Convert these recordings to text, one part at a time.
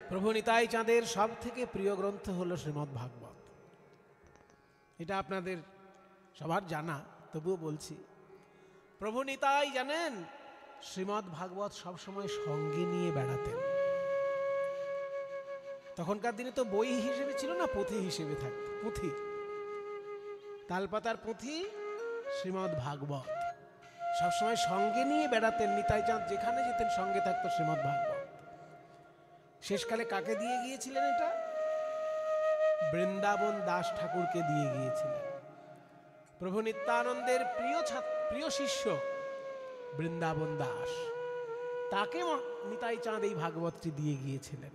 প্রভু নিতাই চাঁদের সব থেকে প্রিয় গ্রন্থ হলো শ্রীমদ্ ভাগবত। এটা আপনাদের সবার জানা, তবুও বলছি। প্রভু নিতাই জানেন শ্রীমদ্ ভাগবত সবসময় সঙ্গে নিয়ে বেড়াতেন। তখনকার দিনে তো বই হিসেবে ছিল না, পুঁথি হিসেবে থাকত। পুঁথি, তালপাতার পুঁথি শ্রীমদ্ ভাগবত সবসময় সঙ্গে নিয়ে বেড়াতেন। নিতাই চাঁদ যেখানে যেতেন সঙ্গে থাকতো শ্রীমদ্ ভাগবত। শেষকালে কাকে দিয়ে গিয়েছিলেন? এটা বৃন্দাবন দাস ঠাকুরকে দিয়ে গিয়েছিলেন। প্রভু নিত্যানন্দের প্রিয় শিষ্য বৃন্দাবন দাস, তাকে নিতাই চাঁদ এই ভাগবতটি দিয়ে গিয়েছিলেন।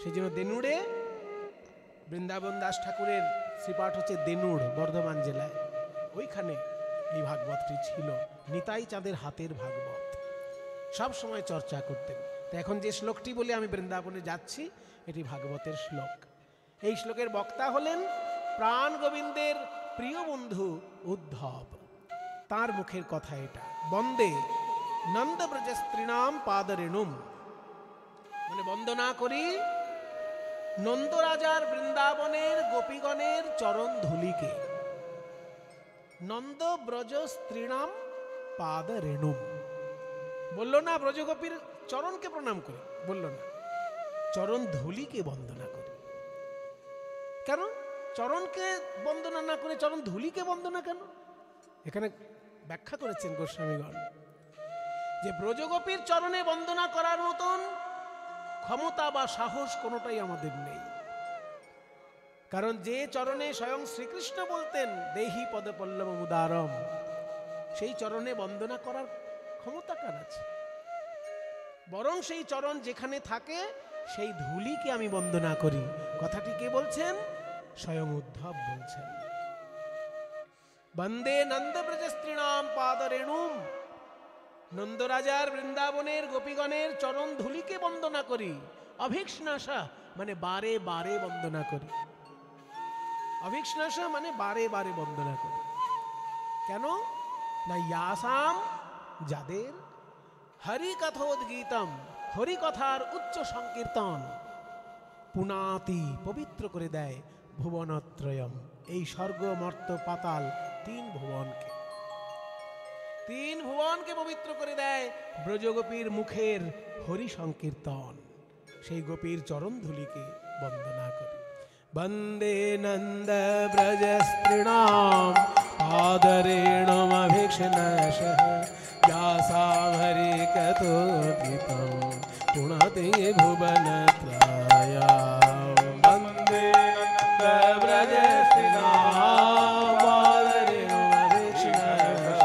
সেই জন্য দেনুড়ে বৃন্দাবন দাস ঠাকুরের শ্রীপাঠ হচ্ছে দেনুড়, বর্ধমান জেলায়। ওইখানে এই ভাগবতটি ছিল। নিতাই চাঁদের হাতের ভাগবত সব সময় চর্চা করতেন। তো এখন যে শ্লোকটি বলে আমি বৃন্দাবনে যাচ্ছি, এটি ভাগবতের শ্লোক। এই শ্লোকের বক্তা হলেন প্রাণ গোবিন্দের প্রিয় বন্ধু উদ্ধব। তার মুখের কথা এটা। বন্দে নন্দ ব্রজস্ত্রীণাম পাদরেণুম, মানে বন্দনা করি নন্দরাজার বৃন্দাবনের গোপীগণের চরণ ধুলিকে। নন্দ ব্রজ স্ত্রীণাম পাদরেণুম বলল না, ব্রজগোপীর চরণকে প্রণাম করি বলল না, চরণ ধুলিকে বন্দনা করি। কেন চরণকে বন্দনা না করে চরণ ধুলিকে বন্দনা কেন? এখানে ব্যাখ্যা করেছেন গোস্বামীগণ যে ব্রজগোপীর চরণে বন্দনা করার মতন ক্ষমতা বা সাহস কোনোটাই আমাদের নেই। কারণ যে চরণে স্বয়ং শ্রীকৃষ্ণ বলতেন দেহি পদপল্লবম উদারম, সেই চরণে বন্দনা করার ক্ষমতা কার আছে? বরং সেই চরণ যেখানে থাকে সেই ধুলিকে আমি বন্দনা করি। কথাটি কে বলছেন? স্বয়ং উদ্ধব বলছেন। বন্দে নন্দ ব্রজস্ত্রীণাম পাদরেণুম, নন্দরাজার বৃন্দাবনের গোপীগণের চরণ ধুলিকে বন্দনা করি। অভিক্ষ্ণাসা মানে বারে বারে বন্দনা করি। অভিক্ষ্ণাসা মানে বারে বারে বন্দনা করি। কেন না ইয়াসাম, যাদের হরিকথোদ্গীতম, হরিকথার উচ্চ সংকীর্তন পুনাতি পবিত্র করে দেয় ভুবনত্রয়ম, এই স্বর্গ মর্ত পাতাল তিন ভুবনকে পবিত্র করে দেয় ব্রজগোপীর মুখের হরি সংকীর্তন। সেই গোপীর চরণ ধুলিকে বন্দনা করি। বন্দে নন্দ ব্রজস্ত্রীণাম পাদরেণুমভিক্ষ্ণাসঃ यासां हरिकथोद्गीतं पुनाति भुवनत्रयम्। वन्दे नन्द ब्रजस्त्रीणां पादरेणुमभिक्ष्णासः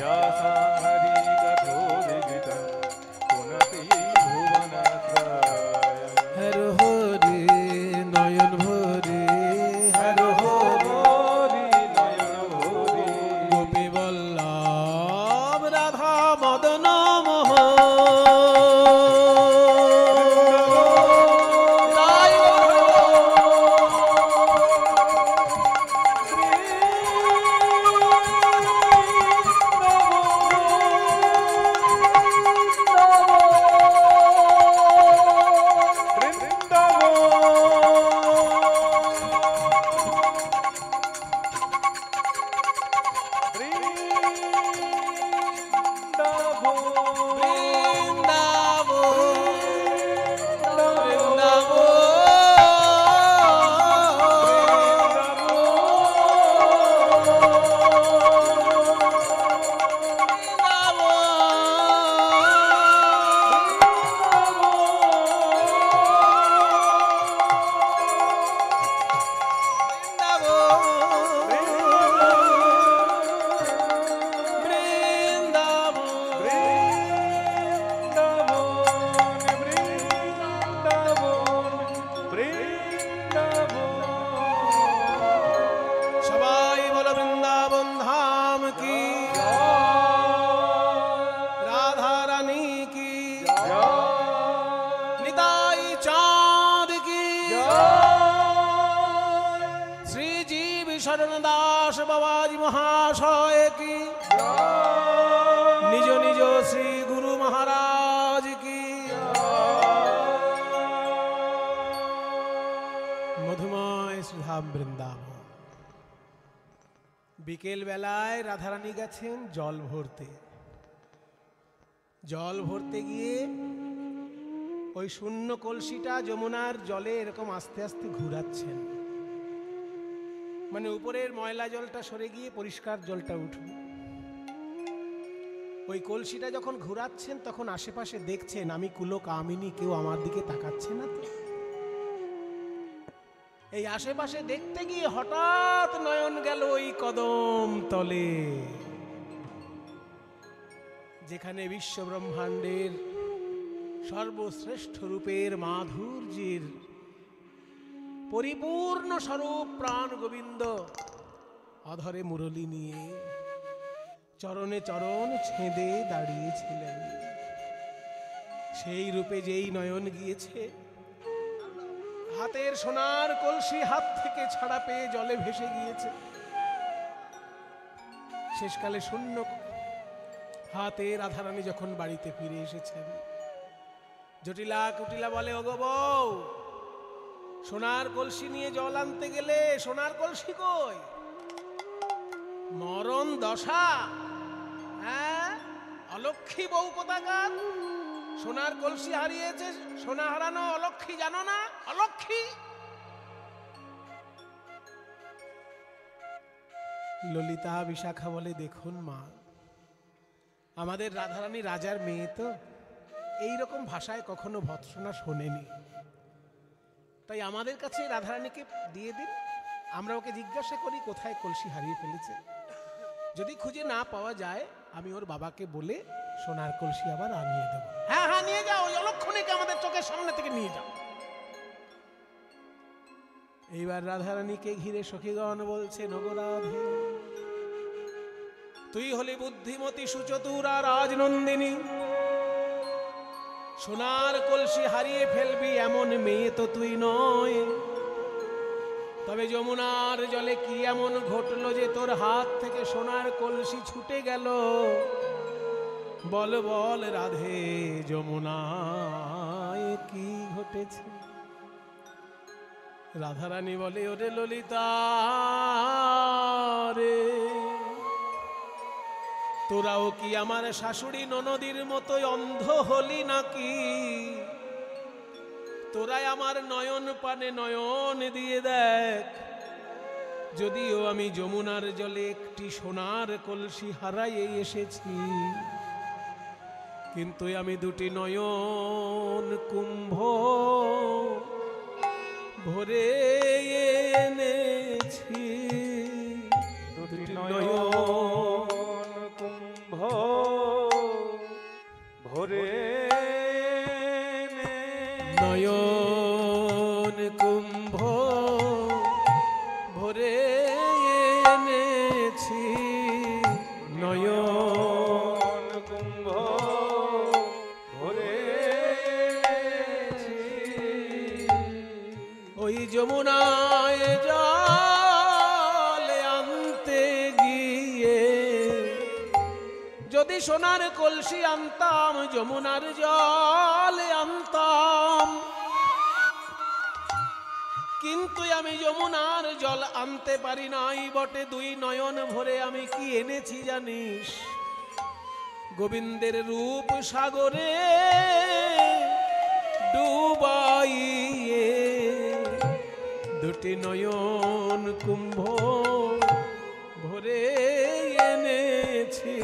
यासां हरिकथोद्गीतं पुनाति भुवनत्रयम्। हर हरि नयन भरि, हर हरि नयन भरि, गोपी बल्लभ राधा मदन मोहन। शरणदास बाबाजी महाशय की, निज निज श्री गुरु महाराज की। মধুময় শ্রীধাম বৃন্দাবন। বিকেল বেলায় রাধারানী গেছেন জল ভরতে। জল ভরতে গিয়ে ওই শূন্য কলসিটা যমুনার জলে এরকম আস্তে আস্তে ঘুরাচ্ছেন, মানে উপরের ময়লা জলটা সরে গিয়ে পরিষ্কার জলটা উঠবে। ওই কলসিটা যখন ঘুরাচ্ছেন তখন আশেপাশে দেখছেন আমি কুলো কামিনী, কেউ আমার দিকে তাকাচ্ছে না তো। এই আশেপাশে দেখতে গিয়ে হঠাৎ নয়ন গেল ওই কদম তলে, যেখানে বিশ্ব ব্রহ্মাণ্ডের সর্বশ্রেষ্ঠ রূপের মাধুর্যের পরিপূর্ণ স্বরূপ প্রাণ গোবিন্দ অধরে মুরলী নিয়ে চরণে চরণ ছেঁদে দাঁড়িয়েছিলেন। সেই রূপে যেই নয়ন গিয়েছে, হাতের সোনার কলসি হাত থেকে ছাড়া পেয়ে জলে ভেসে গিয়েছে। শেষকালে শূন্য হাতে রাধারানী যখন বাড়িতে ফিরে এসেছেন, জটিলা কুটিলা বলে, ওগো বউ, সোনার কলসি নিয়ে জল আনতে গেলে সোনার কলসি কই? মরণ দশা, হ্যাঁ, অলক্ষী বউ কোথাকার, সোনার কলসি হারিয়েছে, সোনা হারানো অলক্ষী জানো না? অলক্ষী। ললিতা বিশাখা বলে, দেখুন মা, আমাদের রাধারানী রাজার মেয়ে তো এইরকম ভাষায় কখনো ভৎসনা শোনেনি, তাই আমাদের কাছে রাধারানীকে দিয়ে দিন, আমরা ওকে জিজ্ঞাসা করি কোথায় কলসি হারিয়ে ফেলেছে। যদি খুঁজে না পাওয়া যায় আমি ওর বাবাকে বলে সোনার কলসি আবার আনিয়ে দেব। হ্যাঁ হ্যাঁ, নিয়ে যাও, ওই অলক্ষণীকে আমাদের চোখের সামনে থেকে নিয়ে যাও। এইবার রাধারানীকে ঘিরে সখীগণ বলছে, নগরাধে, তুই হলি বুদ্ধিমতী সুচতুরা রাজনন্দিনী, সোনার কলসি হারিয়ে ফেলবি এমন মেয়ে তো তুই নয়। তবে যমুনার জলে কি এমন ঘটলো যে তোর হাত থেকে সোনার কলসি ছুটে গেল? বল বল রাধে, যমুনায় কি ঘটেছে? রাধারানী বলে, ওরে ললিতা রে, তোরাও কি আমার শাশুড়ি ননদীর মতোই অন্ধ হলি নাকি? তোরাই আমার নয়ন পানে নয়ন দিয়ে দেখ, যদিও আমি যমুনার জলে একটি সোনার কলসি হারাইয়ে এসেছি, কিন্তু আমি দুটি নয়ন কুম্ভ ভরে এনেছি। দুটি নয়ন কুম্ভ ভরে, নয়ন কুম্ভ ভরে এনেছি, নয়ন কুম্ভ ভরে এনেছি। ওই যমুনায় জল আনতে গিয়ে যদি সোনার কলসি আনতাম, যমুনার জল আনতাম, কিন্তু আমি যমুনার জল আনতে পারি নাই বটে। দুই নয়ন ভরে আমি কি এনেছি জানিস? গোবিন্দের রূপ সাগরে ডুবাইয়ে দুটি নয়ন কুম্ভ ভরে এনেছি।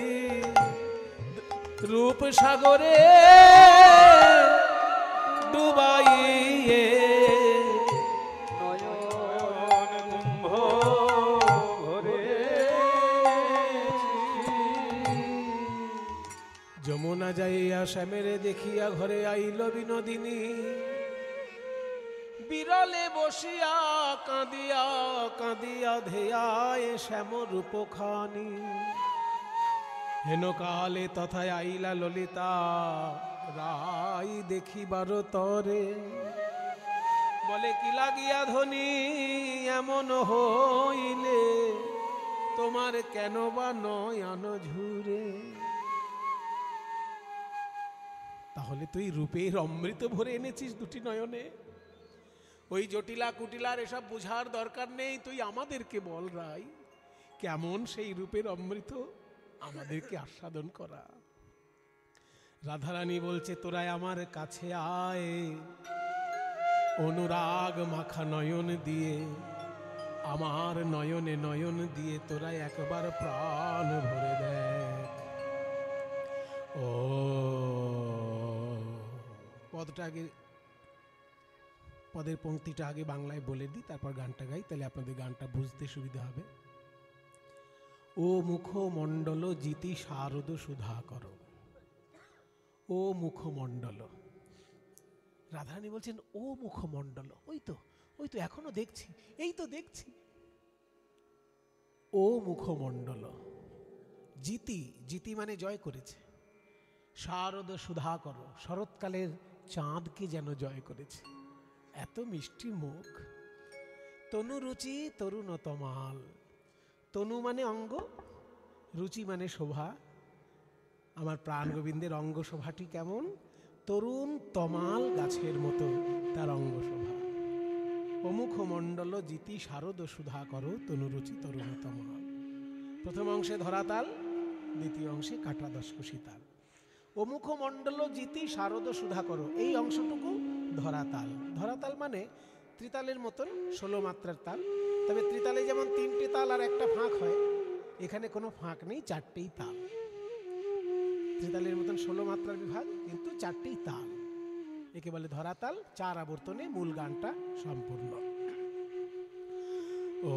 রূপ সাগরে ডুবাইয়ে নয়ন কুম্ভ ভরে। যমুনা যাইয়া শ্যামেরে দেখিয়া ঘরে আইল বিনোদিনী, বিরলে বসিয়া কাঁদিয়া কাঁদিয়া ধেয়ায় শ্যাম রূপখানি। হেন কালে তথায় আইলা ললিতা রাই দেখিবার তরে, বলে কি লাগিয়া ধনী এমন হইলে, তোমার কেন বা নয়ন ঝুরে? তাহলে তুই রূপের অমৃত ভরে এনেছিস দুটি নয়নে, ওই জটিলা কুটিলার এসব বুঝার দরকার নেই, তুই আমাদেরকে বল রাই, কেমন সেই রূপের অমৃত আমাদেরকে আস্বাদন করা। রাধারানী বলছে, তোরাই আমার কাছে আয়, অনুরাগ মাখা নয়ন দিয়ে, আমার নয়নে নয়ন দিয়ে তোরাই একবার প্রাণ ভরে দেখ। ও পদটা আগে, পদের পংক্তিটা আগে বাংলায় বলে দিই, তারপর গানটা গাই, তাহলে আপনাদের গানটা বুঝতে সুবিধা হবে। ও মুখমণ্ডল জিতি শারদ সুধা করো, ও মুখমণ্ডল। রাধারানী বলছেন ও মুখমণ্ডল, ওই তো এখনো দেখছি, এই তো দেখছি। ও মুখমণ্ডল জিতি, জিতি মানে জয় করেছে। শারদ সুধা করো, শরৎকালের চাঁদকে যেন জয় করেছে, এত মিষ্টি মুখ। তনু রুচি তরুণ তমাল, তনু মানে অঙ্গ, রুচি মানে শোভা। আমার প্রাণ গোবিন্দের অঙ্গ শোভাটি কেমন? তরুণ তমাল গাছের মতো তার অঙ্গ শোভা। অমুখ মণ্ডল জিতি শারদ সুধা করো, তনুরুচি তরুণ তমাল। প্রথম অংশে ধরাতাল, দ্বিতীয় অংশে কাটা দশকুশি তাল। অমুখ মণ্ডল জিতি শারদ সুধা করো, এই অংশটুকু ধরাতাল। ধরাতাল মানে ত্রিতালের মতন 16 মাত্রার তাল, তবে ত্রিতালে যেমন 3টে তাল আর একটা ফাঁক হয়, এখানে কোনো ফাঁক নেই, 4টেই তাল। ত্রিতালের মতন 16 মাত্রার বিভাগ, কিন্তু 4টেই তাল, একে বলে ধরাতাল। 4 আবর্তনে মূল গানটা সম্পূর্ণ। ও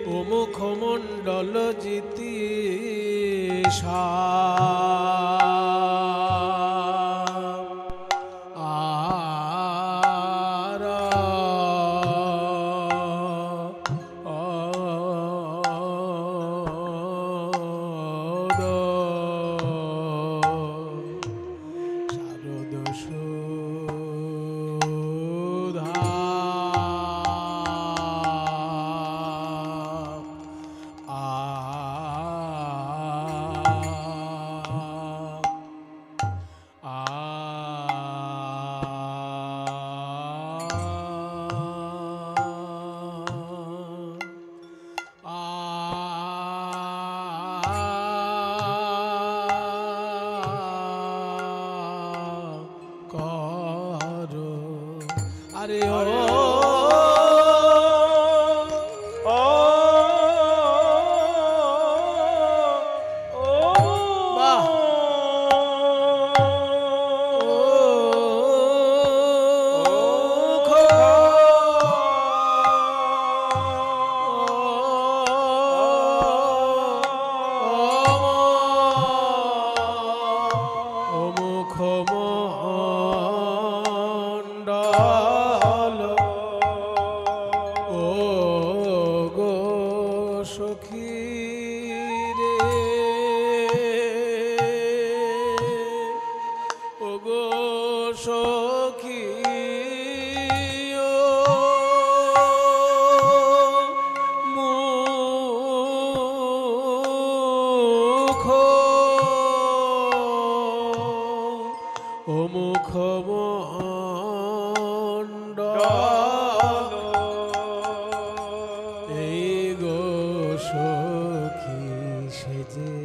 ও মুখমণ্ডল জিতি আরে ও ও মুখমণ্ডল এই গো সখী সেজে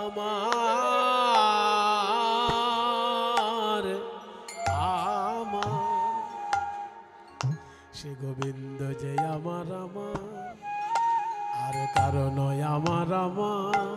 আমার সে গোবিন্দ যে আমার আর কারণ আমার আমার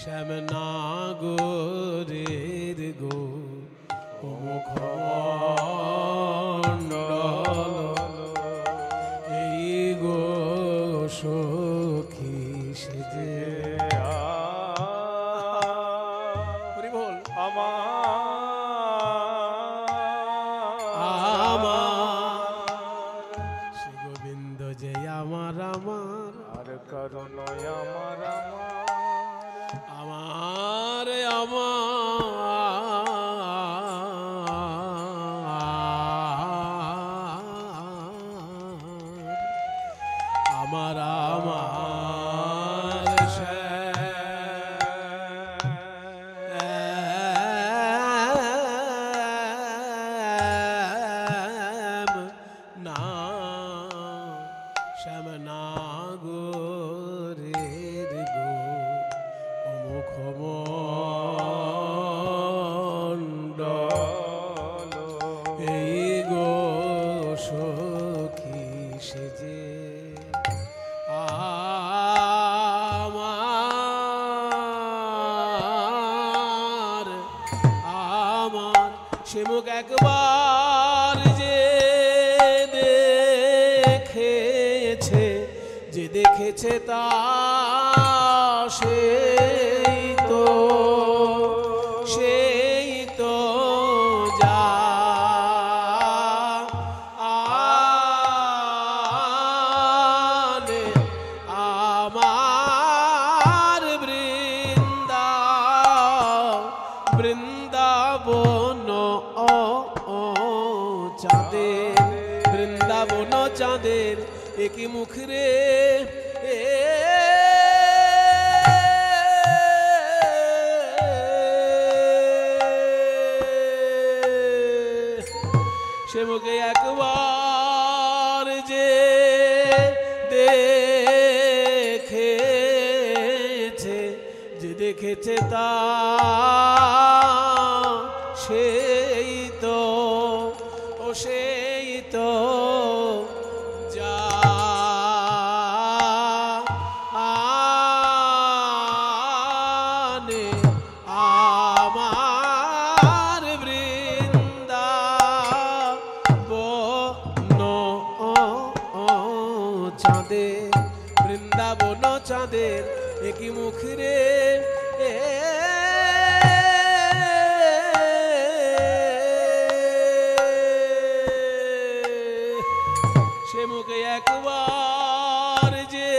শ্যাম নাগরের গো মুখমণ্ডল এই গো সখী সেজে হরি বল আমার শ্রী গোবিন্দ যে আমার আর কারণ আমার শ্যাম নাগরের গো মুখমণ্ডল এই গো সখী সেজে আমার সে মুখ একবার যে দেখেছে তা সেই তো জানে আমার বৃন্দাবন চাঁদের একই মুখ রে সে মুখে একবার যে দেখেছে তা সেই তো জানে আমার বৃন্দাবন চাঁদের একই মুখ রে সে মুখে একবার যে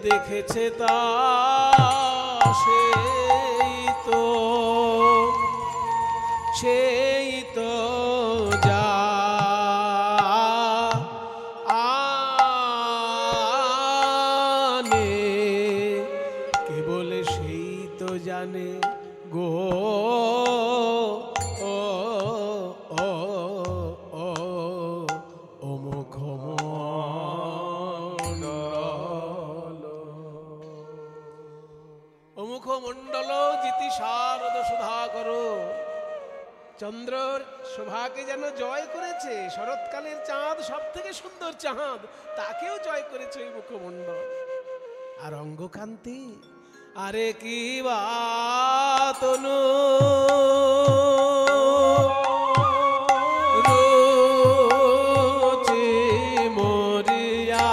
দেখেছে তা সেই তো জানে কেবল সেই তো জানে গো মুখমণ্ডল জিতি শারদ সুধাকর চন্দ্রর শোভাকে যেন জয় করেছে শরৎকালের চাঁদ, সব থেকে সুন্দর চাঁদ, তাকেও জয় করেছে ওই মুখমণ্ডল। আর অঙ্গকান্তি, আরে কি বাতনু রুচি মরিয়া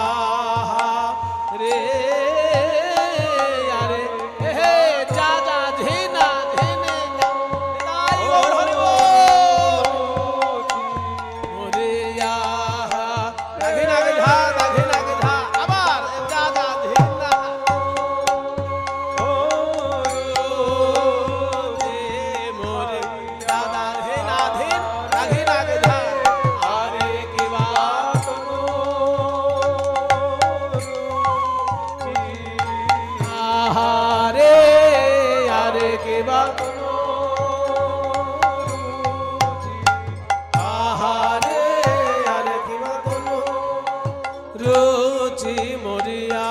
রুচি মরিয়া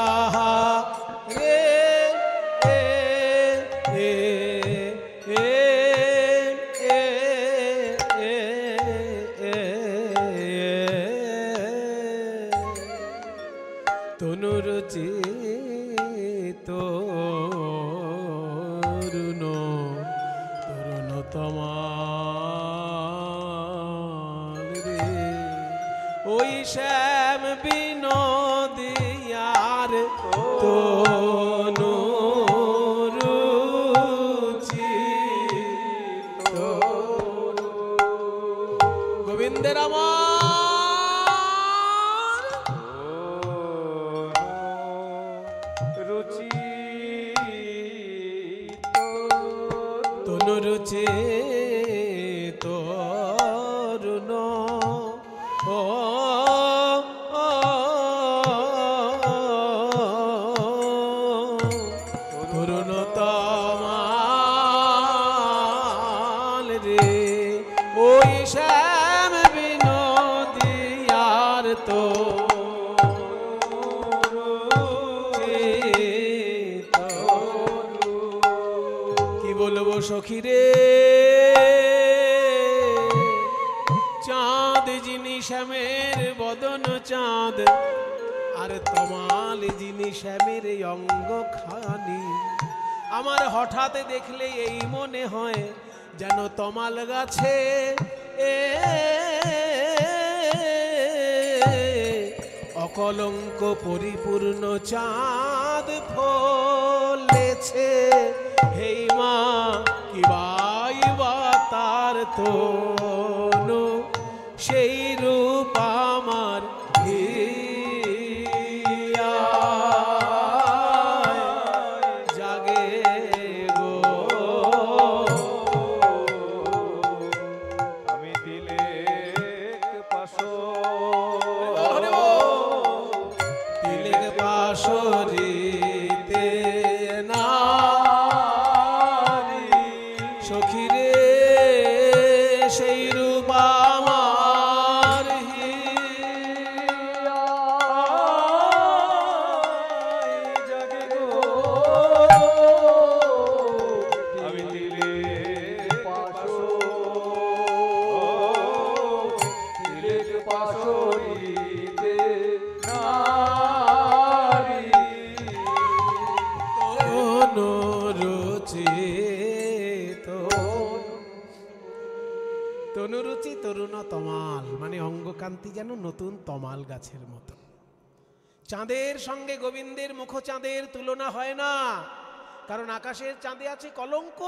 রে তনুরুচি তরুণ তমাল রে ওই শ্যাম বিনোদিয়ার তনুরুচি গোবিন্দের আমার তনুরুচি তরুণ তরুণ তমাল রে ওই শ্যাম বিনোদিয়ার তো বলবো সখী রে চাঁদ যিনি শ্যামের বদন চাঁদ আর তমাল যিনি শ্যামের অঙ্গ খানি আমার হঠাৎ দেখলে এই মনে হয় যেন তমাল গাছে অকলঙ্ক পরিপূর্ণ চাঁদ ফলেছে হেই মা কি বা তার তনু সেই রূপ আমার জাগে গো আমি দিলে পাশো দিলে পাশরিতে না সখী রে সেই রূপ আমার জাগে গো আমি দিলে পাশো দিলে পাশরিতে নারী তনুরুচি তনুরুচি তরুণ তমাল মানে অঙ্গকান্তি যেন নতুন তমাল গাছের মতো চাঁদের সঙ্গে গোবিন্দের মুখ চাঁদের তুলনা হয় না কারণ আকাশের চাঁদে আছে কলঙ্ক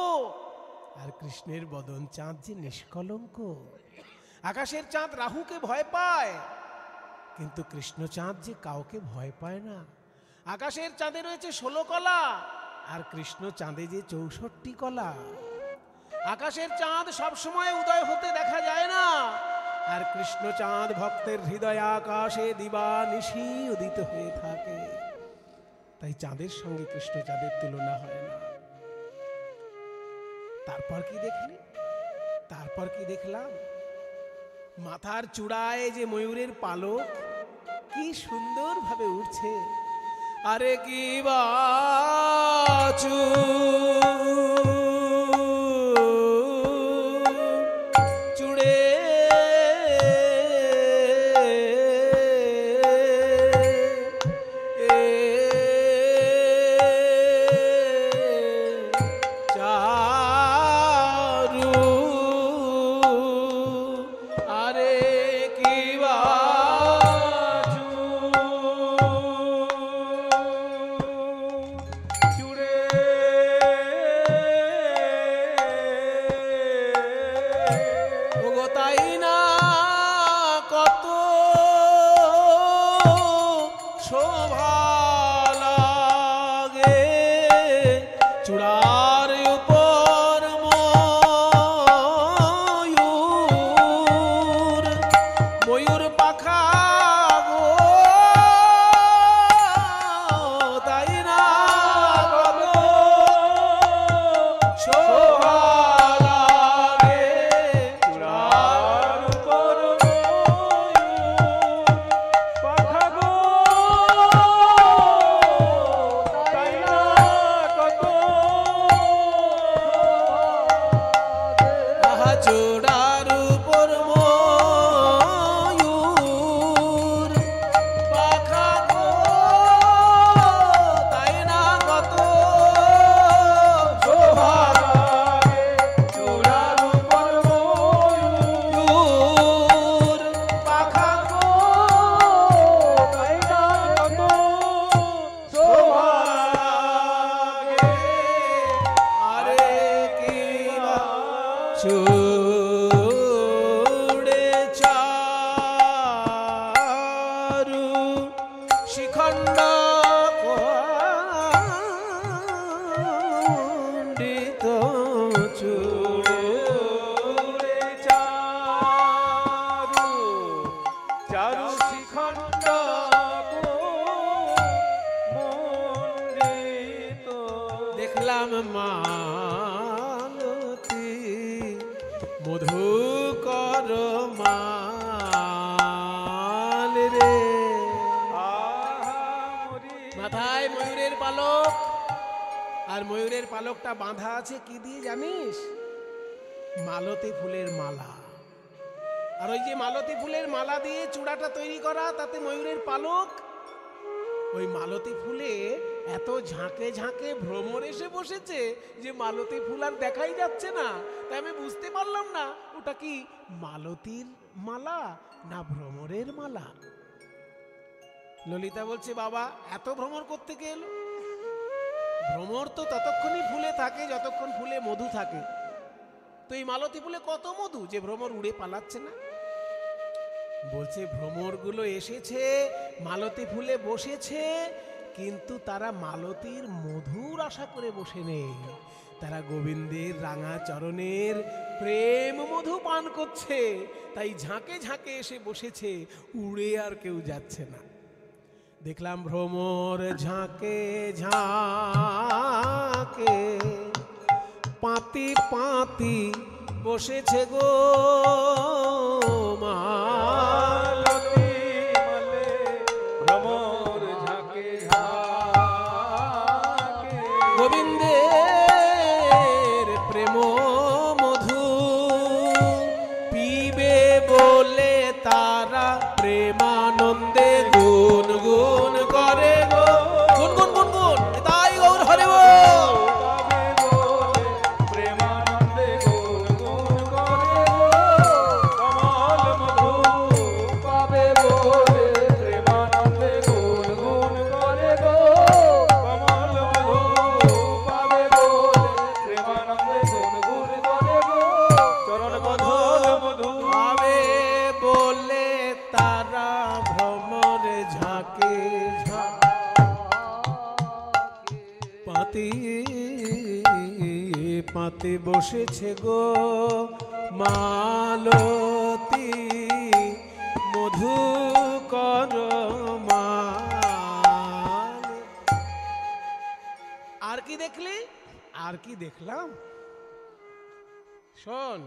আর কৃষ্ণের বদন চাঁদ যে নিষ্কলঙ্ক আকাশের চাঁদ রাহুকে ভয় পায় কিন্তু কৃষ্ণ চাঁদ যে কাউকে ভয় পায় না আকাশের চাঁদে রয়েছে 16 কলা আর কৃষ্ণ চাঁদে যে 64 কলা আকাশের চাঁদ সব সময় উদয় হতে দেখা যায় না আর কৃষ্ণ চাঁদ ভক্তের হৃদয় আকাশে দিবানিশি উদিত হয়ে থাকে তাই চাঁদের সঙ্গে কৃষ্ণ চাঁদের তুলনা হয় না তারপর কি দেখলাম মাথার চূড়ায় যে ময়ূরের পালক কি সুন্দর ভাবে উঠছে আরে কি বাচু চুড়ে চারু আরে কি বাচু চুড়ে চারু শিখণ্ড খণ্ডিত চূড়ে চারু চারু শিখণ্ড মণ্ডিত। দেখলাম মালতী মধুকর মাল রে। মাথায় ময়ূরের পালক, আর ময়ূরের পালকটা বাঁধা আছে কি দিয়ে জানিস? মালতী ফুলের মালা। আর ওই যে মালতী ফুলের মালা দিয়ে চূড়াটা তৈরি করা, তাতে ময়ূরের পালক। ওই মালতী ফুলে এত ঝাঁকে ঝাঁকে ভ্রমর এসে বসেছে যে মালতী ফুল আর দেখাই যাচ্ছে না। তাই আমি বুঝতে পারলাম না ওটা কি মালতীর মালা না ভ্রমরের মালা। ললিতা বলছে, বাবা এত ভ্রমর করতে এলো? ভ্রমর তো ততক্ষণই ফুলে থাকে যতক্ষণ ফুলে মধু থাকে। তো এই মালতী ফুলে কত মধু যে ভ্রমর উড়ে পালাচ্ছে না? বলছে ভ্রমরগুলো এসেছে, মালতী ফুলে বসেছে, কিন্তু তারা মালতীর মধুর আশা করে বসে নেই। তারা গোবিন্দের রাঙা চরণের প্রেম মধু পান করছে। তাই ঝাঁকে ঝাঁকে এসে বসেছে, উড়ে আর কেউ যাচ্ছে না। দেখলাম ভ্রমর ঝাঁকে ঝাঁকে পাতি পাতি বসেছে গো মালতী মালে ভ্রমর ঝাঁকে ঝাঁকে গোবিন্দের প্রেম মধু পিবে বলে তারা প্রেমানন্দে গুন গুন করে গো। গুন গুন গুন গুন, তাই গৌর হরে বল। প্রেমানন্দে গুণ গুণ করে কমল মধু পাবে বলে। প্রেমানন্দে গুণ গুণ করে গো কমল মধু পাবে বলে। প্রেমানন্দে গুণ গুণ করে গো চরণ কমল মধু পাবে বলে তারা ভ্রমর ঝাঁকে পাতি পাতি বসেছে গো মালতী মধুকর মাল। আর কি দেখলি? আর কি দেখলাম শোন।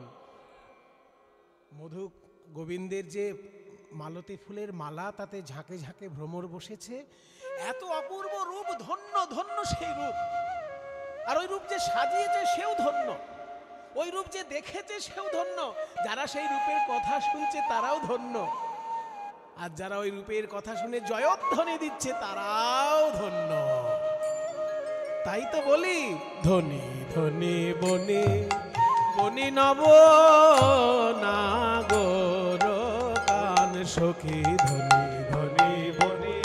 মধু গোবিন্দের যে মালতী ফুলের মালা, তাতে ঝাঁকে ঝাঁকে ভ্রমর বসেছে। এত অপূর্ব রূপ, ধন্য ধন্য সেই রূপ। আর ওই রূপ যে সাজিয়েছে সেও ধন্য, ওই রূপ যে দেখেছে সেও ধন্য, যারা সেই রূপের কথা শুনছে তারাও ধন্য, আর যারা ওই রূপের কথা শুনে জয়ধ্বনি দিচ্ছে তারাও ধন্য। তাই তো বলি, ধনী ধনী বনি বনি নব নাগর কান সখী। ধনী ধনী বনি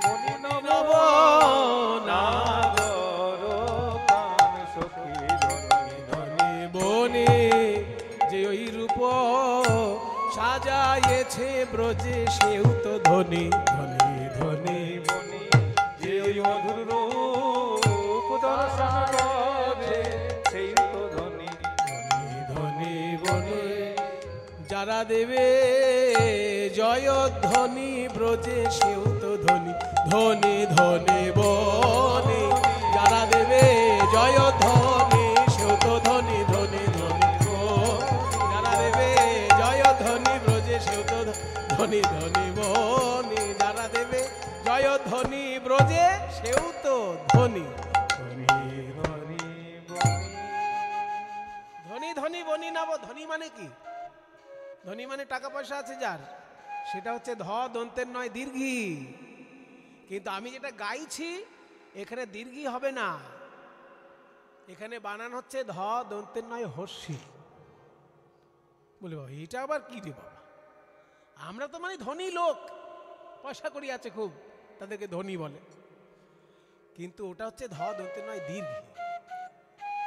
বনি নব নাগর কান সখী। ধনী ধনী বনি যে ওই রূপ সাজাইয়েছে ব্রজে, সেও তো ধনী। ধনী ধনী বনি যে ওই মধুর রূপ দর্শন করে সেই তো ধনী। ধনী ধনী বনে যারা দেবে জয়ধ্বনি ব্রজে, সেও তো ধনী। ধনী ধনী বনে যারা দেবে জয়ধ্বনি, সেও তো ধনী। ধনী ধনী যারা দেবে জয়ধ্বনি ব্রজে, সেও তো ধনী। ধনী বনে যারা দেবে জয়ধ্বনি ব্রজে, সেও তো ধনী। ধনী ধনী ধনী ধনী বনি নাব। ধনী মানে কি? ধনী মানে টাকা পয়সা আছে যার, সেটা হচ্ছে ধ দন্তের নয় দীর্ঘী। কিন্তু আমি যেটা গাইছি এখানে দীর্ঘী হবে না, এখানে বানান হচ্ছে ধ দন্তের নয় হর্ষি। বলে বাবা এটা আবার কি রে বাবা? আমরা তো মানে ধনী লোক, পয়সা করি আছে খুব, তাদেরকে ধনী বলে। কিন্তু ওটা হচ্ছে ধ দন্তের নয় দীর্ঘী।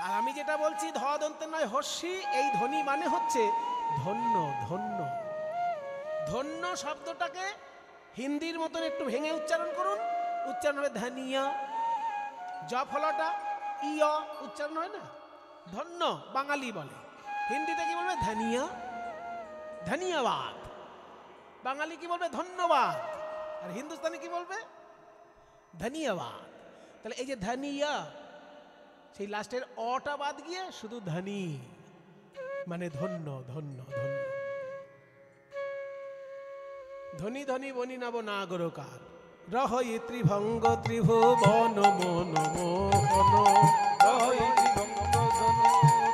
আর আমি যেটা বলছি ধ দন্তের নয় হর্ষি, এই ধনী মানে হচ্ছে ধন্য। ধন্য ধন্য শব্দটাকে হিন্দির মতন একটু ভেঙে উচ্চারণ করুন, উচ্চারণ হবে ধনিয়া। জ ফলাটা ইয় উচ্চারণ হয় না, ধন্য বাঙালি বলে, হিন্দিতে কি বলবে ধনিয়া, ধন্যবাদ। বাঙালি কি বলবে ধন্যবাদ, আর হিন্দুস্তানি কি বলবে ধন্যবাদ। তাহলে এই যে ধনিয়া, সেই লাস্টের অটা বাদ গিয়ে শুধু ধনী, মানে ধন্য ধন্য ধন্য। ধনী ধনী বনি নব নাগরকার রহই ত্রিভঙ্গ ত্রিভুবন মন মোহন, রহই ত্রিভঙ্গ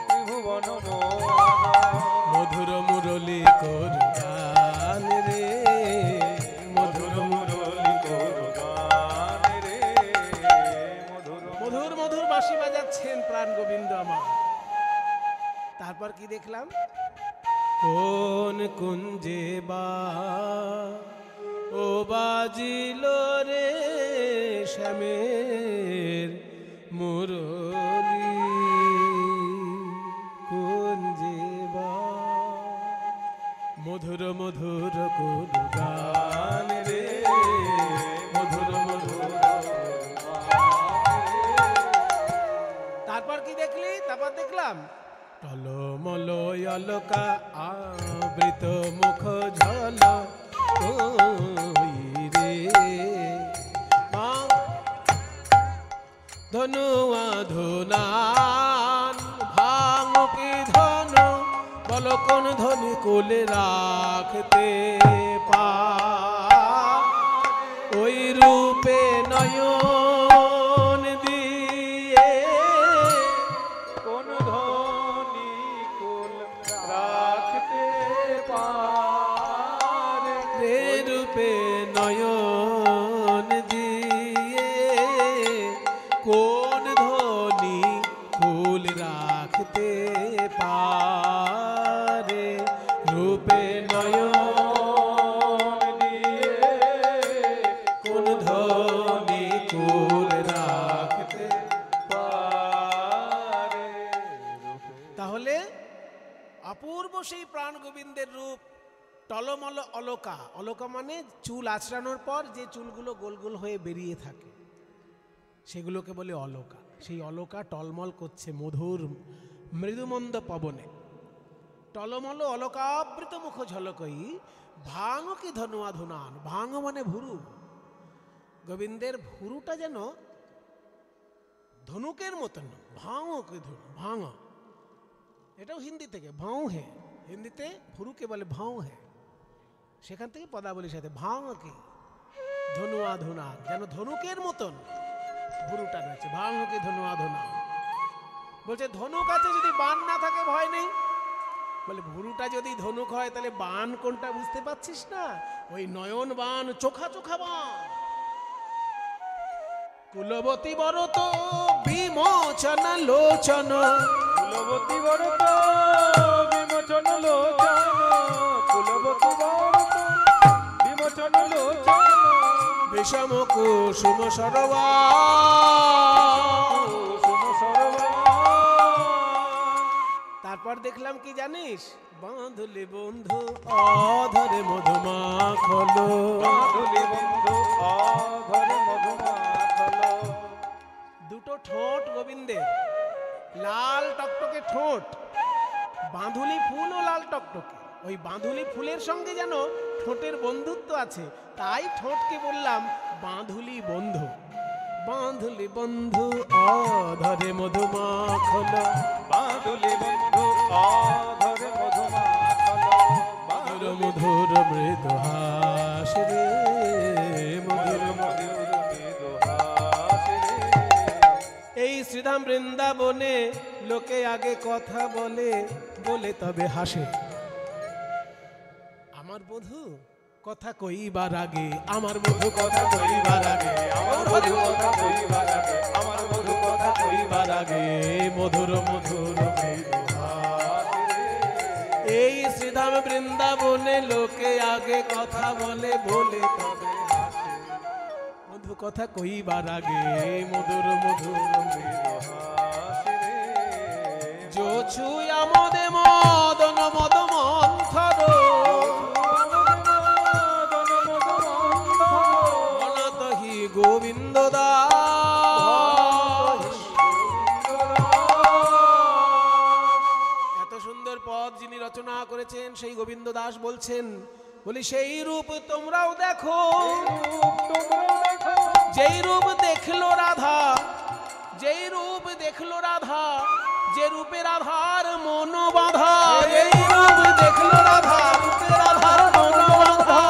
ত্রিভুবন মোহন। মধুর মুরলী করু গান রে, মধুর মুরলী করু গান রে, মধুর মধুর বাঁশি বাজাচ্ছেন প্রাণ গোবিন্দ আমার। তারপর কি দেখলাম, কোন কুঞ্জে বা ও বাজিল রে শ্যামের মুরলী, কুঞ্জে বা মধুর মধুর করু গান রে, মধুর মধুর। তারপর কি দেখলি, তারপর দেখলাম টলমল অলকা আবৃত মুখ ঝল রে, ধনুয়া ধুনান ভাঙ কি ধন, বল কোন ধনী কুলে রাখতে পা, ওই রূপে নয়ন দিয়ে কোন ধনী কুল রাখতে পারে, রে রূপে নয়ন দিয়ে কোন ধনী কুল রাখতে পারে, রূপে নয়ন দিয়ে কোন ধনী কুল রাখতে পারে। তাহলে অপূর্ব সেই প্রাণ গোবিন্দের রূপ টলমল অলকা। অলকা মানে চুল আঁচড়ানোর পর যে চুলগুলো গোল গোল হয়ে বেরিয়ে থাকে সেগুলোকে বলে অলকা। সেই অলকা টলমল করছে মধুর মৃদুমন্দ পবনে। টলমল অলকাবৃত মুখ ঝলকই ভাঙ কি ধনুয়া ধুনান। ভাঙ মানে ভুরু, গোবিন্দের ভুরুটা যেন ধনুকের মতন। ভাঙ কি ধনু, ভাঙ, এটাও হিন্দি থেকে ভাও হে, হিন্দিতে ভুরুকে বলে ভাও হে, সেখান থেকে পদাবলীর সাথে ভাও কি ধনুয়া ধুনা, যেন ধনুকের মতন ভুরুটা রয়েছে। ভাও কি ধনুয়া ধুনা, বলছে ধনুক আছে যদি বান না থাকে ভয় নেই। বলে ভুরুটা যদি ধনুক হয় তাহলে বান কোনটা বুঝতে পারছিস না? ওই নয়ন বান, চোখা চোখা বান। কুলবতী বরত বিমোচন লোচন, কুলবতী বরত বিমোচন লোচন, কুলবতী বরত বিমোচন লোচন, বিষম কুসুম সরবা, কুসুম সরবা। তারপর দেখলাম কি জানিস, বাঁধলি বন্ধু অধরে মধুমাখলো, বাঁধলি বন্ধু অধরে মধুমাখলো। দুটো ঠোঁট গোবিন্দের, লাল টকটকে ঠোঁট, বাঁধুলি ফুলও লাল টকটকে। ওই বাঁধুলি ফুলের সঙ্গে যেন ঠোঁটের বন্ধুত্ব আছে, তাই ঠোঁটকে বললাম বাঁধুলি বন্ধু। বাঁধুলি বন্ধু অধরে মধুমাখলো, বাঁধলি বন্ধু অধরে মধুমাখলো, মধুর মধুর মৃদু হাস রে, মধুর মধুর মৃদু হাস রে। এই শ্রীধাম বৃন্দাবনে লোকে আগে কথা বলে, বলে তবে হাসে। আমার বধূ কথা কইবার আগে, আমার বধূ কথা কইবার আগে, আমার বধূ কথা কইবার আগে, আমার বধূ কথা কইবার আগে মধুর মধুর মৃদু হাস রে। এই শ্রীধাম বৃন্দাবনে লোকে আগে কথা বলে, বলে তবে হাসে। বধূ কথা কইবার আগে মধুর মধুর মৃদু হাস রে। যো ছুঁই আমোদে মদন মদ মন্থর, গোবিন্দ দাস। এত সুন্দর পদ যিনি রচনা করেছেন সেই গোবিন্দ দাস বলছেন, বলি সেই রূপ তোমরাও দেখো, যেই রূপ দেখলো রাধা, যেই রূপ দেখলো রাধা, যে রূপে রাধার মন বাঁধা, এই রূপ দেখলো রাধা, রূপে রাধার মন বাঁধা,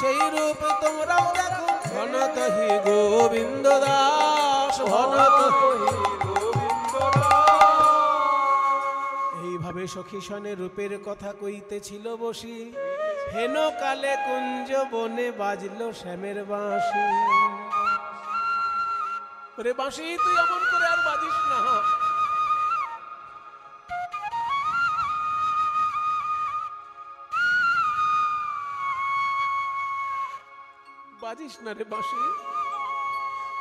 সেই রূপ তোমরাও দেখো, ভনত হি গোবিন্দ দাস, ভনত এইভাবে সখী সনে রূপের কথা কইতেছিল বসি, হেন কালে কুঞ্জ বনে বাজলো শ্যামের বাঁশি। ওরে বাঁশি তুই এমন করে আর বাজিস না, বাজিস না রে বাঁশি,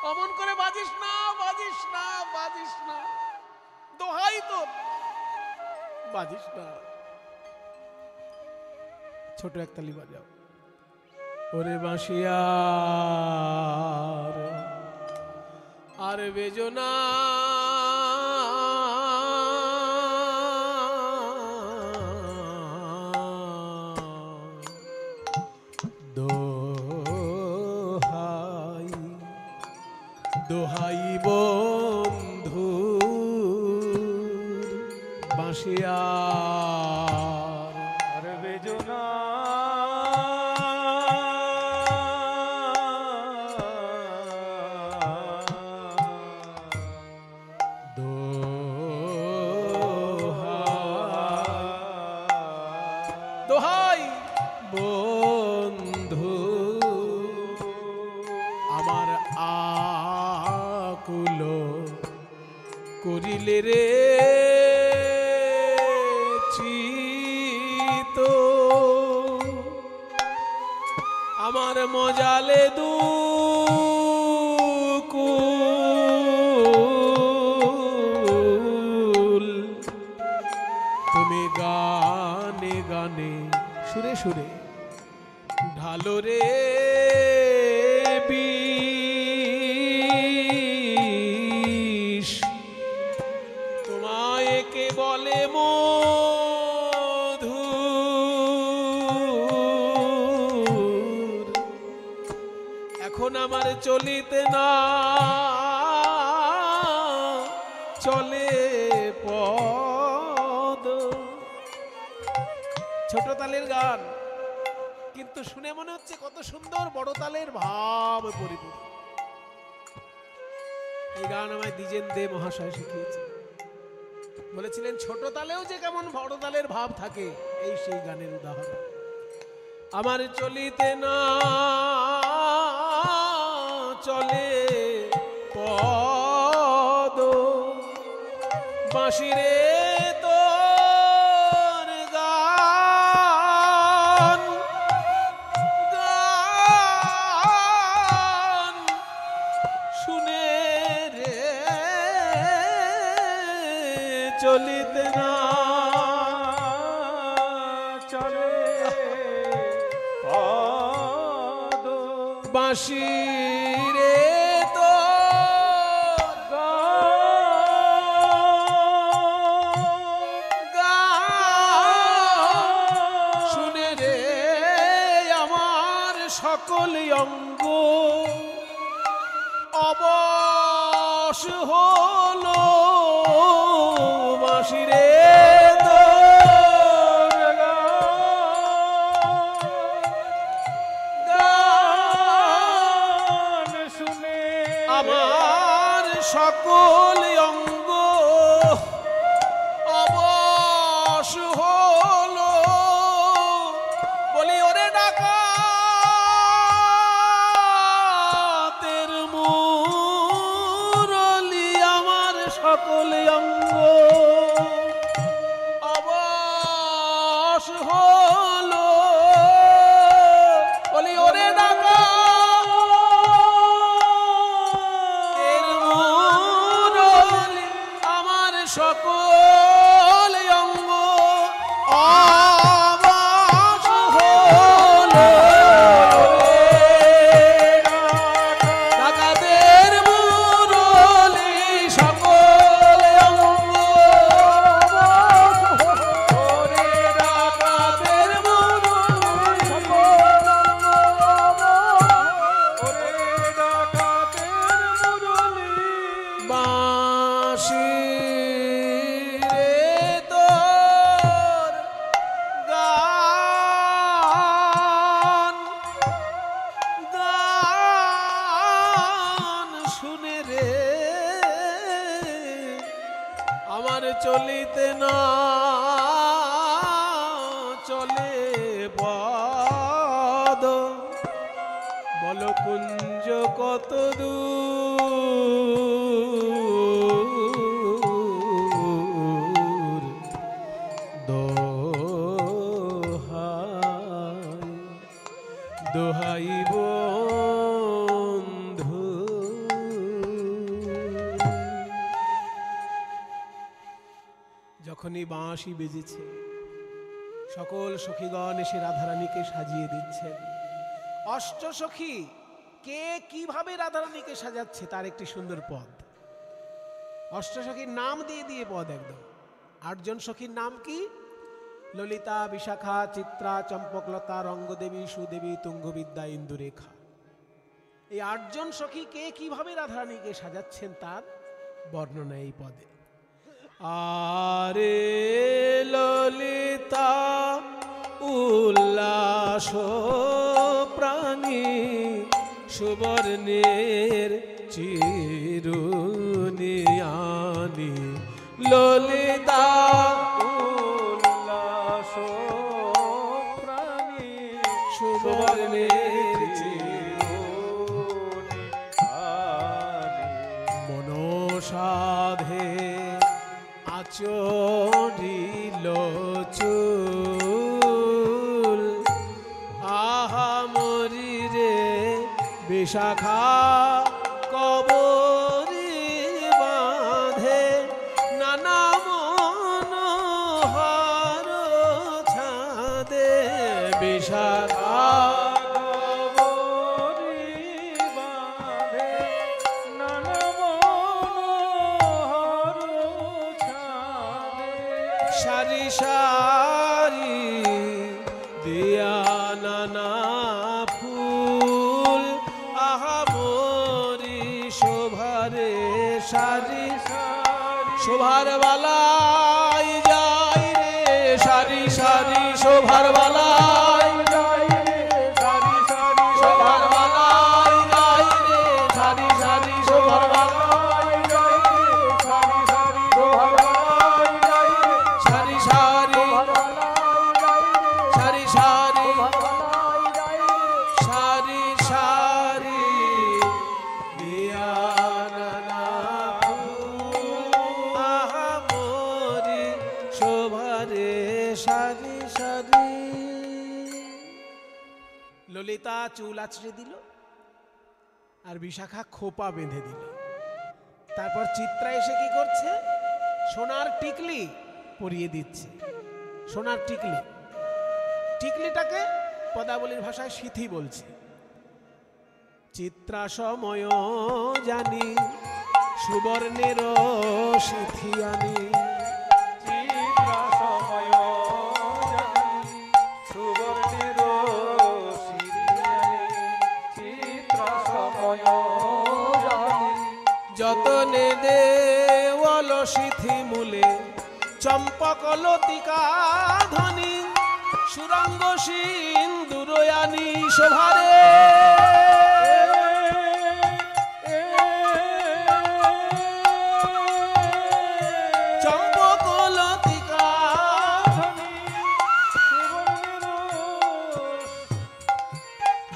অমন করে বাজিস না, বাজিস না, বাজিস না, দোহাই তো, বাজিস না। ছোট একতালি বাজাও। ওরে বাঁশিয়ার আর বেজো না, দোহাই দোহাই বন্ধু বাঁশিয়ার আর বেজো না, দোহাই বন্ধু আমার আকুল করিলে রে চিত, আমার মজালে দুকুল, তুমি গানে গানে সুরে সুরে ঢালো রে বিষ, তোমায় কে বলে মধুর, এখন আমার চলিতে না চলে পদ। ছোট তালের গান, কিন্তু শুনে মনে হচ্ছে কত সুন্দর বড় তালের ভাব পরিপূর্ণ। এই গান আমায় দ্বিজেন দে মহাশয় শিখিয়েছে, বলেছিলেন ছোট তালেও যে কেমন বড় তালের ভাব থাকে, এই সেই গানের উদাহরণ। আমার চলিতে না চলে পদ, বাঁশিরে তোর গান, গান শুনে রে চলিতে না চলে পদ, বাঁশি রে তো শুনে রে আমার সকল অঙ্গ অবশ হলো, বাঁশি রে তো আমার সকল অঙ্গ অবশ হলো, বলি ওরে ডাকাতের মুরলি, আমার সকল অঙ্গ অবশ হলো, বলি ওরে ডাকাতের মুরলি, দোহাই বন্ধু। যখনই বাঁশি বেজেছে, সকল সখীগণ এসে রাধারানীকে সাজিয়ে দিচ্ছেন। অষ্টসখী কে কিভাবে রাধারানীকে সাজাচ্ছে তার একটি সুন্দর পদ। অষ্টসখীর নাম দিয়ে দিয়ে পদ একদম। 8 জন সখীর নাম কি? ললিতা, বিশাখা, চিত্রা, চম্পকলতা, রঙ্গদেবী, সুদেবী, তুঙ্গবিদ্যা, ইন্দুরেখা। এই 8 জন সখী কে কিভাবে রাধারানীকে সাজাচ্ছেন তার বর্ণনা এই পদে। আরে ললিতা উল্লাস প্রাণী সুবর্ণের চিরুনিয়ানি। ললিতা উল্লাস প্রাণী সুবর্ণের চিরুনিয়ানি। মনসাধে আচরিল চুল। আহা মরি রে বিশাখা কবরি বাঁধে নানা মনোহর ছাদে। বিশাখা সারি সারি দিয়া নানা ফুল। আহা মরি শোভারে সারি শোভার বালাই যাই রে। সারি সারি শোভার বালাই যাই রে। সারি সারি শোভার বালাই যাই রে। সারি সারি শোভার বালাই যাই রে। সারি সারি শোভার বালাই যাই রে। সারি সারি সারি সারি সারি সারি দিয়া নানা ফুল। আহা মরি শোভারে সারি সারি। ললিতা চুল আছড়ে দিল আর বিশাখা খোপা বেঁধে দিল। তারপর চিত্রা এসে কি করছে? সোনার টিকলি পরিয়ে দিচ্ছে। সোনার টিকলি, টিকলিটাকে পদাবলীর ভাষায় সিথি বলছে। চিত্রা সময় জানি সুবর্ণের সিথি আনি। চিত্রা সময় জানি সুবর্ণের সিরিয়ানি। চিত্রা সময় জানি যতনে দেওয়াল সিথি মূলে চম্পক লতিকা ধ্বনি। সুরঙ্গ সিন্দুরয়ানি শোভারে চম্পক লতিকা ধ্বনি।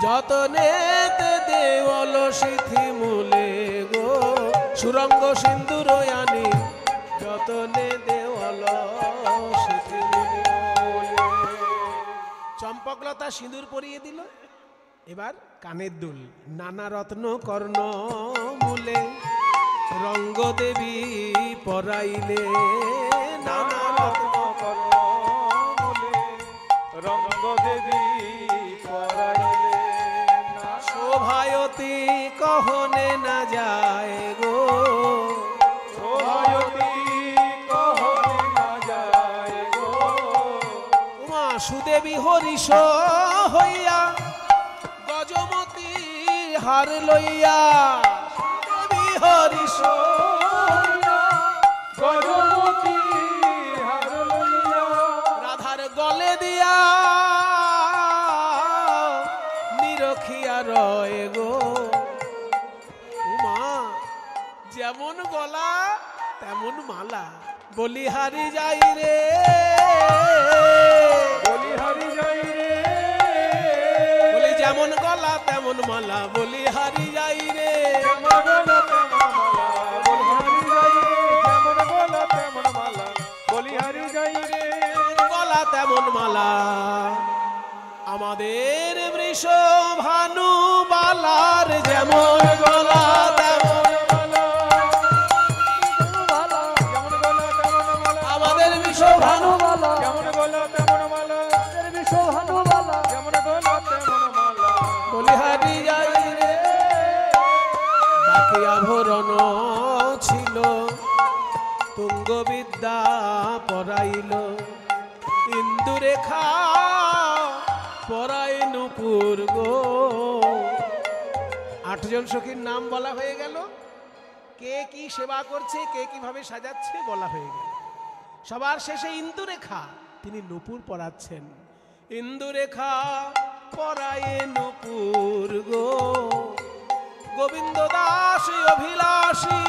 যতনে দেওয়াল সিথি মূলে গো সুরঙ্গ সিন্দুরয়ানি। যতনে দেওয়াল সিথি মূলে। চম্পকলতা সিঁদুর পরিয়ে দিল। এবার কানের দুল নানা রত্ন কর্ণ মূলে। রঙ্গদেবী পরাইলে নানা রত্ন কর্ণ মূলে। রঙ্গদেবী পরাইলে শোভায়তী কহনে না যায় গো। শোভায়তী কহনে না যায় গো। উমা সুদেবী হরিষ হইয়া গজমতী হার লইয়া। সুদেবী হরিষ গজমতী হার লইয়া। রাধার গলে দিয়া নিরখিয়া রয় গো। উমা যেমন গলা তেমন মালা। বলিহারি যাই রে। বলিহারি যাই রে। বলি যেমন গলা তেমন মালা। বলিহারি যাই রে। যেমন গলা তেমন মালা। বলিহারি যাই রে। যেমন গলা তেমন মালা। বলিহারি যাই রে। গলা তেমন মালা। আমাদের বৃষ ভানু বালার যেমন গলা তেমন আমাদের বৃষ ভানু বলিহারি যাই রে বাকি আভরণ ছিল তুঙ্গবিদ্যা পরাইল ইন্দুরেখা পরাই নুপুর গো। 8 জন সখীর নাম বলা হয়ে গেল, কে কি সেবা করছে, কে কিভাবে সাজাচ্ছে বলা হয়ে গেল। সবার শেষে ইন্দুরেখা তিনি নুপুর পরাচ্ছেন। ইন্দুরেখা পরায়ে নুপুর গো। গোবিন্দ দাস অভিলাষী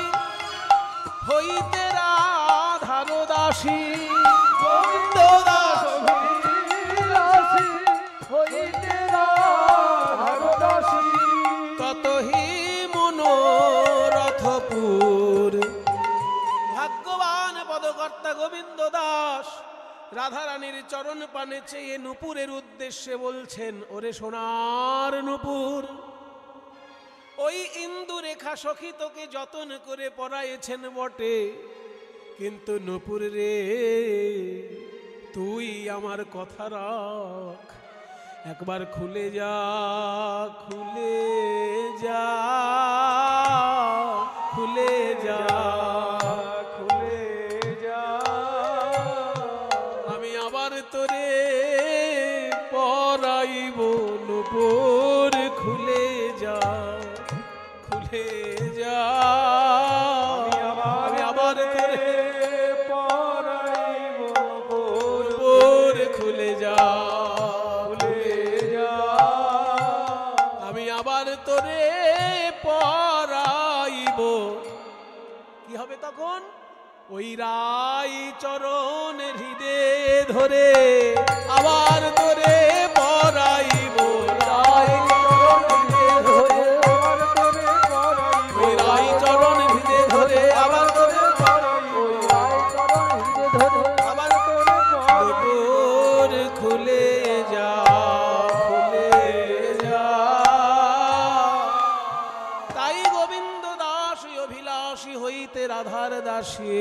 হইতে রাধার দাসী। গোবিন্দ দাস অভিলাষী হইতে রাধার দাসী ততহি মনোরথপুর। ভাগ্যবান পদকর্তা গোবিন্দ দাস রাধারানীর চরণ পানে চেয়ে নুপুরের উদ্দেশ্যে বলছেন, ওরে সোনার নুপুর, ওই ইন্দুরেখা সখী তোকে যতন করে পরাইছেন বটে, কিন্তু নুপুর রে তুই আমার কথা রাখ, একবার খুলে যা, খুলে যা, খুলে যা, খুলে যা, আমি আবার তোরে পরাইব নুপুর, খুলে যা, খুলে যা, আমি আবার তোরে পরাইব নুপুর, খুলে যা, আবার তোরে পরাইব। কি হবে তখন? ওই রাই চরণ হৃদে ধরে আবার তোরে পরাইব। রাই চরণ হৃদে ধরে আবার তোরে পরাইব। আবার তোরে খুলে যা, হইতে রাধার দাসী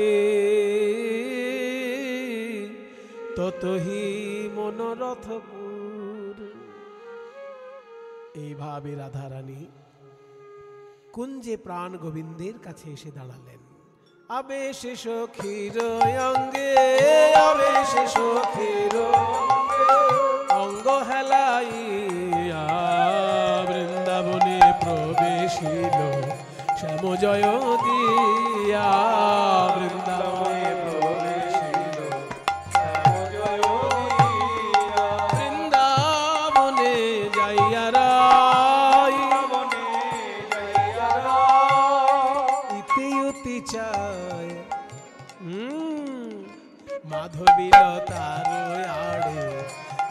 ততহি মনোরথপুর। এইভাবে রাধারানী কুঞ্জে প্রাণ গোবিন্দের কাছে এসে দাঁড়ালেন। আবেশ সখীর অঙ্গে, আবেশ সখীর অঙ্গ হেলাইয়া বৃন্দাবনে প্রবেশিল শ্যাম জয় দিয়া। বৃন্দাবনে প্রবেশিল শ্যাম জয় দিয়া। বৃন্দাবনে যাইয়া রাই ইতি উতি চায় মাধবীলতার আড়ে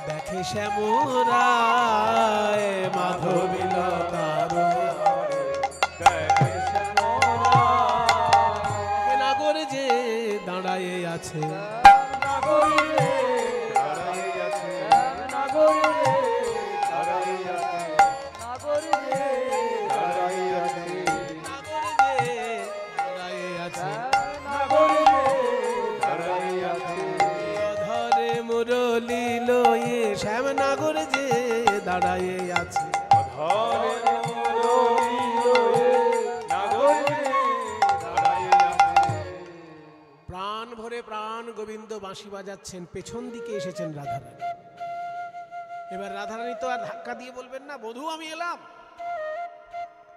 দেখে শ্যামরায়। মাধবীলতার দাঁড়ায়ে আছে, ধরে মুরলি লয়ে শ্যাম নাগর যে দাঁড়ায়ে আছে। প্রাণ ভরে প্রাণ গোবিন্দ বাঁশি বাজাচ্ছেন, পেছন দিকে এসেছেন রাধারানী। এবার রাধারানী তো আর ধাক্কা দিয়ে বলবেন না, বধূ আমি এলাম।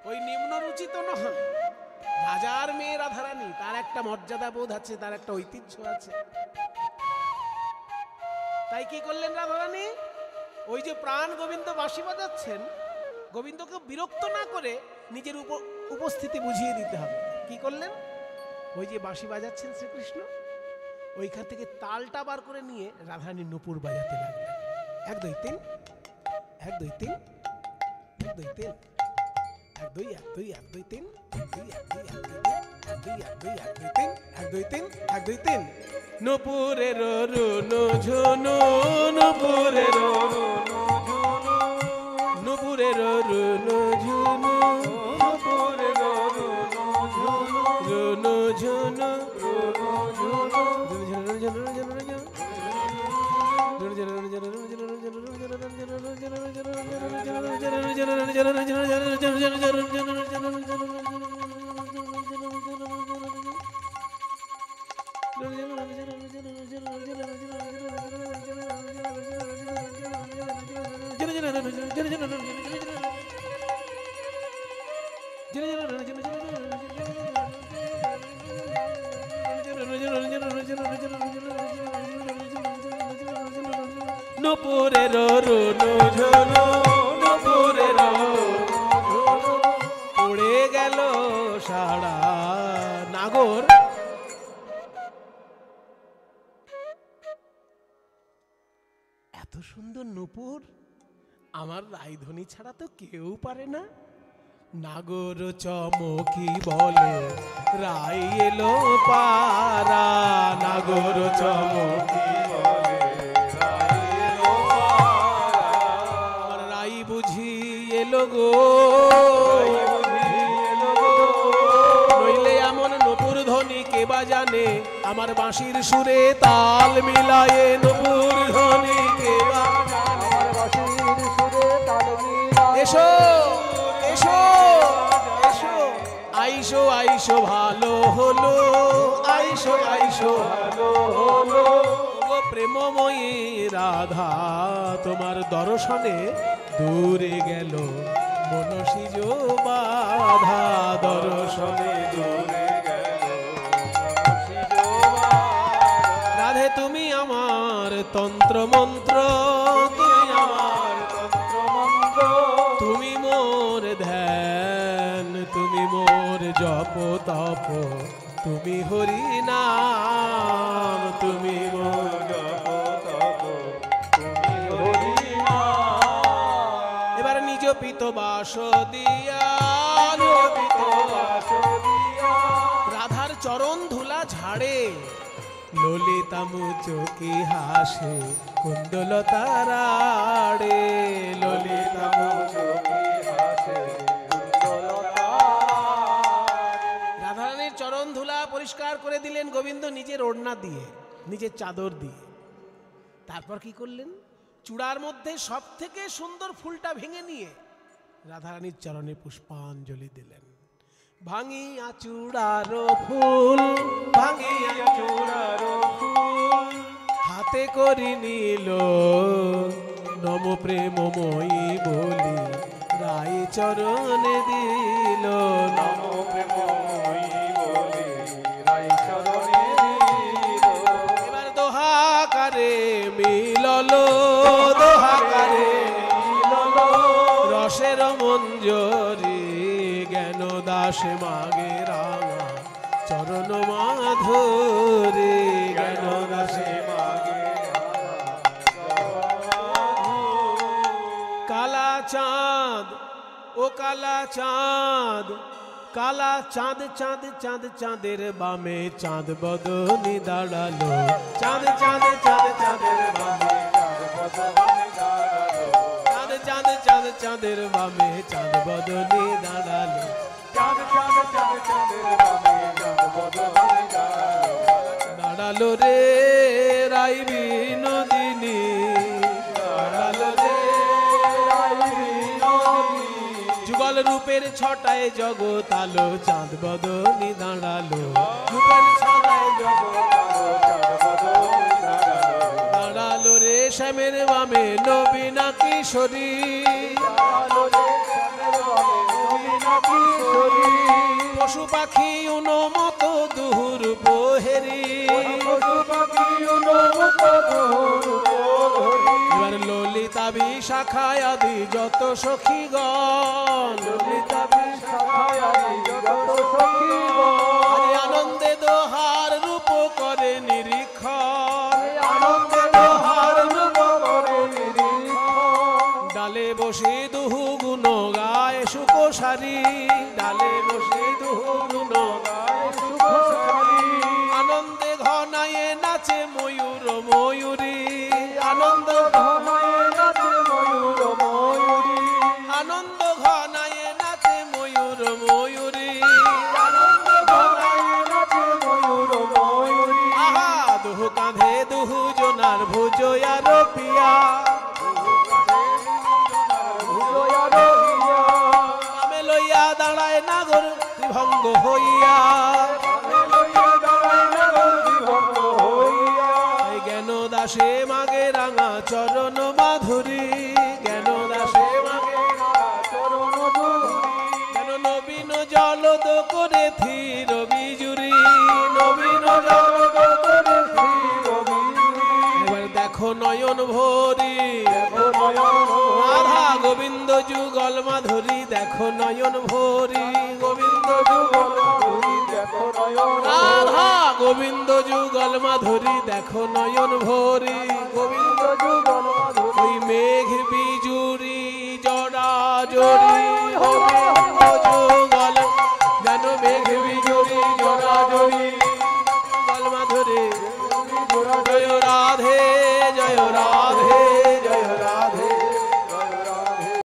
ওই নিম্ন রুচি তো নয়, রাজার মেয়ে রাধারানী, তার একটা মর্যাদা বোধ আছে, তার একটা ঐতিহ্য আছে। তাই কি করলেন রাধারানী? ওই যে প্রাণ গোবিন্দ বাঁশি বাজাচ্ছেন, গোবিন্দকে বিরক্ত না করে নিজের উপস্থিতি বুঝিয়ে দিতে হবে। কি করলেন? ওই যে বাঁশি বাজাচ্ছেন শ্রীকৃষ্ণ, ওইখান থেকে তালটা বার করে নিয়ে রাধারানী নুপুর বাজাতে লাগলেন। 1 2 3 1 2 3 1 2 3 1 2 1 2 1 2 3 1 2 1 2 1 2 3 1 2 3 1 2 3 নুপুরের রুনু ঝুনু, নুপুরের রুনু নুপুরের রুনু ঝুনু নুপুরের উড়ে গেল সারা নাগর। এত সুন্দর নুপুর আমার রায়ধনী ছাড়া তো কেউ পারে না। নাগর চমকি বলে রাই এলো পারা, নাগর চমকি বলে রাই এলো পারা, রাই বুঝি এলো গো, নইলে এমন নুপুর ধ্বনি কে বা জানে, আমার বাঁশির সুরে তাল মিলায়ে নুপুর ধ্বনি কে বা জানে, আমার বাঁশির সুরে তাল মিলায়ে। এসো এসো এসো, আইসো আইসো ভালো হলো, আইসো আইসো ভালো হলো গো প্রেমময়ী রাধা, তোমার দর্শনে দূরে গেল মনসিজ বাধা, দর্শনে দূরে গেল মনসিজ বাধা। রাধে তুমি আমার তন্ত্র মন্ত্র, তুমি আমার তন্ত্র মন্ত্র, তুমি মোর ধ্যান, তুমি মোর জপ তপ, তুমি হরি নাম, তুমি মোর জপ তপ, তুমি হরি নাম। এবার নিজ পিত বাস দিয়া, নিজ পিত বাস দিয়া রাধার চরণ ধুলা ঝাড়ে, ললিতা মুচকি হাসে কুন্দলতা রাড়ে, ললিতা মুচকি হাসে কুন্দলতা। রাধারানীর চরণ ধুলা পরিষ্কার করে দিলেন গোবিন্দ নিজের ওড়না দিয়ে, নিজের চাদর দিয়ে। তারপর কি করলেন? চূড়ার মধ্যে সব থেকে সুন্দর ফুলটা ভেঙে নিয়ে রাধারানীর চরণে পুষ্পাঞ্জলি দিলেন। ভাঙিয়া চূড়ার ফুল, ভাঙিয়া চূড়ার ফুল হাতে করি নিল, নম প্রেমময়ী বলি রাই চরণে দিল, নম প্রেমময়ী বলি রাই চরণে দিল। এবার দোহাকারে মিলল, দোহাকারে মিলল রসের মঞ্জরি, জ্ঞান দাসে মাগে রাঙা চরণ মাধুরী, জ্ঞান দাসে মাগে কালা চাঁদ, ও কালা চাঁদ, কালা চাঁদ চাঁদ চাঁদ চাঁদের বামে চাঁদ বদনি দাঁড়ালো, চাঁদ চাঁদ চাঁদ চাঁদের বামে চাঁদ বদনি দাঁড়ালো, চাঁদ চাঁদ চাঁদ চাঁদের বামে চাঁদ বদনি দাঁড়ালো, চাঁদ চাঁদ চাঁদ চাঁদের বামে চাঁদ বদনি দাঁড়ালো, দাঁড়ালো রে রাই বিনোদিনী, দাঁড়ালো রে রাই বিনোদিনী। যুগল রূপের ছটায় জগৎ আলো, চাঁদ বদনি দাঁড়ালো, রূপের ছটায় জগৎ আলো, চাঁদ বদনি দাঁড়ালো, দাঁড়ালো রে শ্যামের বামে নবীনা কিশোরী, দাঁড়ালো রে শ্যামের বামে নবীনা কিশোরী। পশু পাখি উন্মত দুহুর পোহেরি, পশু পাখি উন্মত দুহুর পোহেরি। এবার ললিতা বিশাখায় আদি যত সখীগণ, ললিতা বিশাখায় আদি যত সখীগণ আনন্দে দোহার রূপ করে নিরীক্ষণ, আনন্দে দোহার রূপ করে নিরীক্ষণ। ডালে বসে দুহু গুণ গায় সুকোসারি, ডালে বসে দুহু গুণ গায় সুকোসারি। আনন্দে ঘনায়ে নাচে ময়ূর ময়ূরী, আনন্দ ঘনায়ে নাচে ময়ূর ময়ূরী, আনন্দ ঘনায়ে নাচে ময়ূর ময়ূরী, আনন্দ ঘনায়ে নাচে ময়ূর ময়ূরী। আহা দুহু কাঁধে দুহু জনার ভুজয়ার পিয়া, মাধুরী জ্ঞান দাসে মাগে চরণ ধুলি কেন নবীন জলদ করে থির বিজুরি নবীন জগৎ করে স্থির বিজুরি এবার দেখো নয়ন ভরি দেখো নয়ন রাধা গোবিন্দ যুগল মাধুরী দেখো নয়ন ভরি গোবিন্দ যুগল মাধুরী দেখো নয়ন রাধা গোবিন্দ যুগল মাধুরী দেখো নয়ন ভরি গোবিন্দ যুগল মাধুরী ওই মেঘ বিজুরি জড়া জড়ি